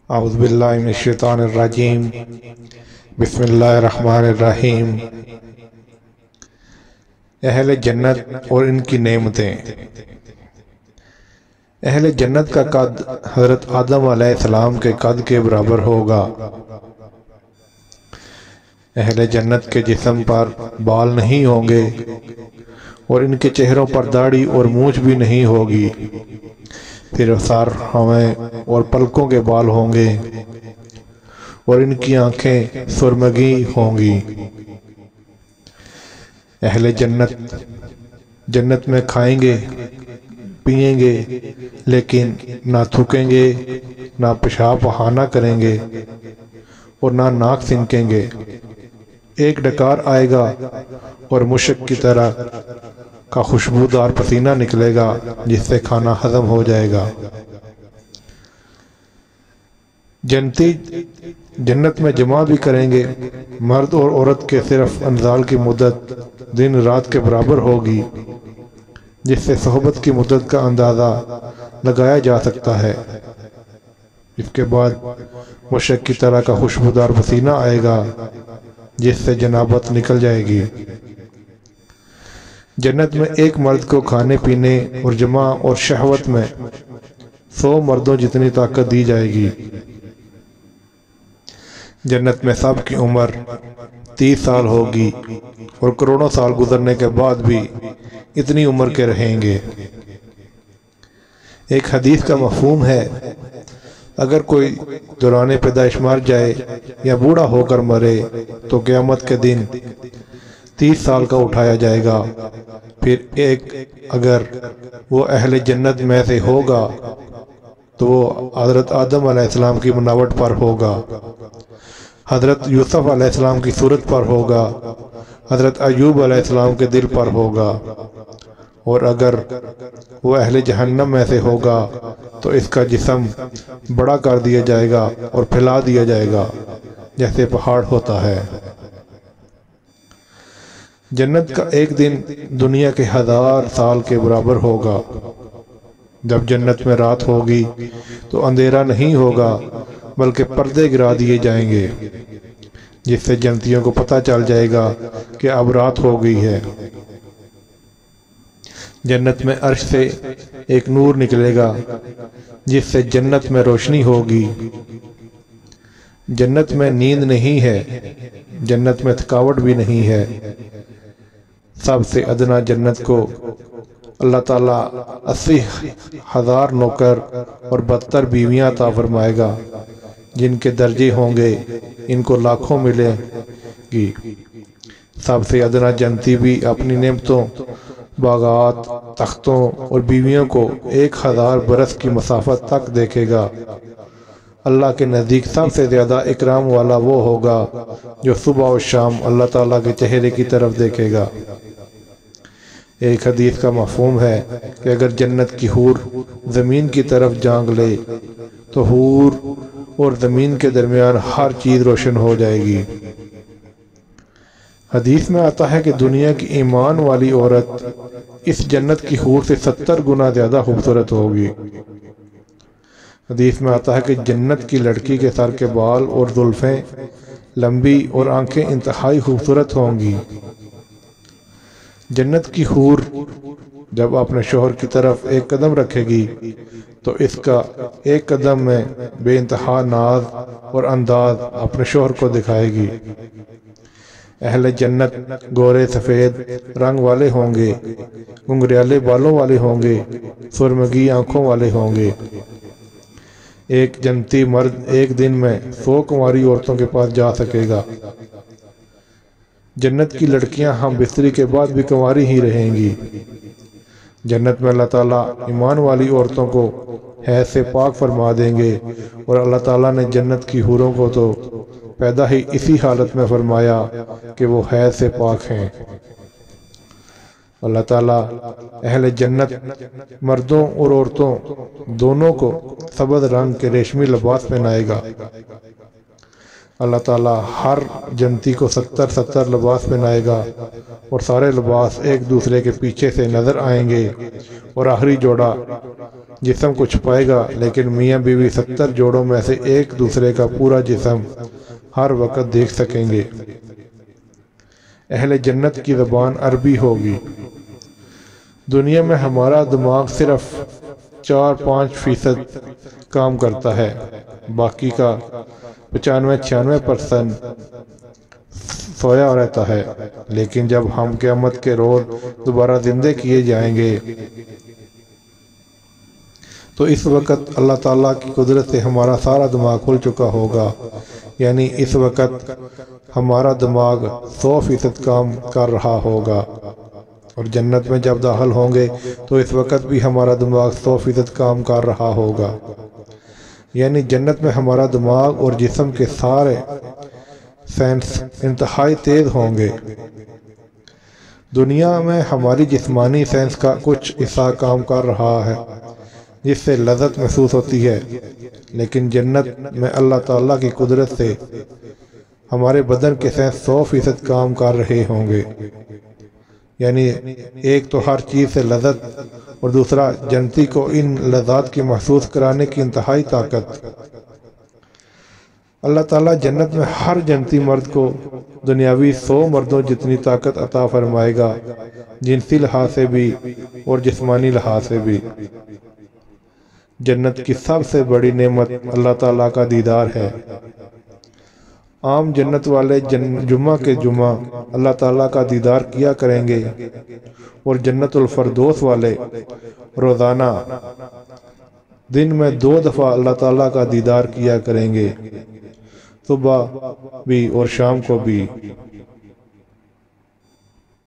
اعوذ باللہ من الشیطان الرجیم بسم اللہ الرحمن الرحیم۔ اہل جنت اور ان کی نعمتیں۔ اہل جنت کا قد حضرت آدم علیہ السلام کے قد کے برابر ہوگا۔ اہل جنت کے جسم پر بال نہیں ہوں گے اور ان کے چہروں پر داڑھی اور مونچھ بھی نہیں ہوگی، صرف سر، ہویں اور پلکوں کے بال ہوں گے اور ان کی آنکھیں سرمگی ہوں گی۔ اہل جنت جنت میں کھائیں گے پئیں گے لیکن نہ تھوکیں گے، نہ پیشاب بہانہ کریں گے اور نہ ناک سنکیں گے۔ ایک ڈکار آئے گا اور مشک کی طرح کا خوشبودار پسینہ نکلے گا جس سے کھانا ہضم ہو جائے گا۔ جنتی جنت میں جمع بھی کریں گے، مرد اور عورت کے صرف انزال کی مدت دن رات کے برابر ہوگی، جس سے صحبت کی مدت کا اندازہ لگایا جا سکتا ہے۔ اس کے بعد مشک کی طرح کا خوشبودار پسینہ آئے گا جس سے جنابت نکل جائے گی۔ جنت میں ایک مرد کو کھانے پینے اور جمع اور شہوت میں 100 مردوں جتنی طاقت دی جائے گی۔ جنت میں سب کی عمر 30 سال ہوگی اور کروڑوں سال گزرنے کے بعد بھی اتنی عمر کے رہیں گے۔ ایک حدیث کا مفہوم ہے، اگر کوئی دوران پیدائش مر جائے یا بوڑھا ہو کر مرے تو قیامت کے دن 30 سال کا اٹھایا جائے گا۔ پھر ایک اگر وہ اہل جنت میں سے ہوگا تو وہ حضرت آدم علیہ السلام کی بناوٹ پر ہوگا، حضرت یوسف علیہ السلام کی صورت پر ہوگا، حضرت ایوب علیہ السلام کے دل پر ہوگا، اور اگر وہ اہل جہنم میں سے ہوگا تو اس کا جسم بڑا کر دیا جائے گا اور پھیلا دیا جائے گا جیسے پہاڑ ہوتا ہے۔ جنت کا ایک دن دنیا کے 1000 سال کے برابر ہوگا۔ جب جنت میں رات ہوگی تو اندھیرا نہیں ہوگا بلکہ پردے گرا دیے جائیں گے، جس سے جنتیوں کو پتہ چل جائے گا کہ اب رات ہو گئی ہے۔ جنت میں عرش سے ایک نور نکلے گا جس سے جنت میں روشنی ہوگی۔ جنت میں نیند نہیں ہے، جنت میں تھکاوٹ بھی نہیں ہے۔ سب سے ادنا جنت کو اللہ تعالیٰ 80,000 نوکر اور 72 بیویاں عطا فرمائے گا، جن کے درجے ہوں گے ان کو لاکھوں ملے گی۔ سب سے ادنا جنتی بھی اپنی نعمتوں، باغات، تختوں اور بیویوں کو 1000 برس کی مسافت تک دیکھے گا۔ اللہ کے نزدیک سب سے زیادہ اکرام والا وہ ہوگا جو صبح و شام اللہ تعالیٰ کے چہرے کی طرف دیکھے گا۔ ایک حدیث کا مفہوم ہے کہ اگر جنت کی حور زمین کی طرف جانگ لے تو حور اور زمین کے درمیان ہر چیز روشن ہو جائے گی۔ حدیث میں آتا ہے کہ دنیا کی ایمان والی عورت اس جنت کی حور سے 70 گنا زیادہ خوبصورت ہوگی۔ حدیث میں آتا ہے کہ جنت کی لڑکی کے سر کے بال اور زلفیں لمبی اور آنکھیں انتہائی خوبصورت ہوں گی۔ جنت کی حور جب اپنے شوہر کی طرف ایک قدم رکھے گی تو اس کا ایک قدم میں بے انتہا ناز اور انداز اپنے شوہر کو دکھائے گی۔ اہل جنت گورے سفید رنگ والے ہوں گے، گھنگریالے بالوں والے ہوں گے، سرمگی آنکھوں والے ہوں گے۔ ایک جنتی مرد ایک دن میں 100 کنواری عورتوں کے پاس جا سکے گا۔ جنت کی لڑکیاں ہم بستری کے بعد بھی کنواری ہی رہیں گی۔ جنت میں اللہ تعالیٰ ایمان والی عورتوں کو حیض سے پاک فرما دیں گے، اور اللہ تعالیٰ نے جنت کی حوروں کو تو پیدا ہی اسی حالت میں فرمایا کہ وہ حیض سے پاک ہیں۔ اللہ تعالیٰ اہل جنت مردوں اور عورتوں دونوں کو سبز رنگ کے ریشمی لباس پہنائے گا۔ اللہ تعالیٰ ہر جنتی کو 70 لباس پہنائے گا اور سارے لباس ایک دوسرے کے پیچھے سے نظر آئیں گے، اور آخری جوڑا جسم کو چھپائے گا، لیکن میاں بیوی 70 جوڑوں میں سے ایک دوسرے کا پورا جسم ہر وقت دیکھ سکیں گے۔ اہل جنت کی زبان عربی ہوگی۔ دنیا میں ہمارا دماغ صرف 4-5% کام کرتا ہے، باقی کا 95-96% سویا رہتا ہے، لیکن جب ہم قیامت کے روز دوبارہ زندہ کیے جائیں گے تو اس وقت اللہ تعالیٰ کی قدرت سے ہمارا سارا دماغ کھل چکا ہوگا، یعنی اس وقت ہمارا دماغ 100% کام کر رہا ہوگا، اور جنت میں جب داخل ہوں گے تو اس وقت بھی ہمارا دماغ 100% کام کر رہا ہوگا، یعنی جنت میں ہمارا دماغ اور جسم کے سارے سینس انتہائی تیز ہوں گے۔ دنیا میں ہماری جسمانی سینس کا کچھ حصہ کام کر رہا ہے جس سے لذت محسوس ہوتی ہے، لیکن جنت میں اللہ تعالیٰ کی قدرت سے ہمارے بدن کے سینس 100% کام کر رہے ہوں گے، یعنی ایک تو ہر چیز سے لذت، اور دوسرا جنتی کو ان لذات کی محسوس کرانے کی انتہائی طاقت۔ اللہ تعالیٰ جنت میں ہر جنتی مرد کو دنیاوی 100 مردوں جتنی طاقت عطا فرمائے گا، جنسی لحاظ سے بھی اور جسمانی لحاظ سے بھی۔ جنت کی سب سے بڑی نعمت اللہ تعالیٰ کا دیدار ہے۔ عام جنت والے جمعہ کے جمعہ اللہ تعالیٰ کا دیدار کیا کریں گے، اور جنت الفردوس والے روزانہ دن میں 2 دفعہ اللہ تعالیٰ کا دیدار کیا کریں گے، صبح بھی اور شام کو بھی۔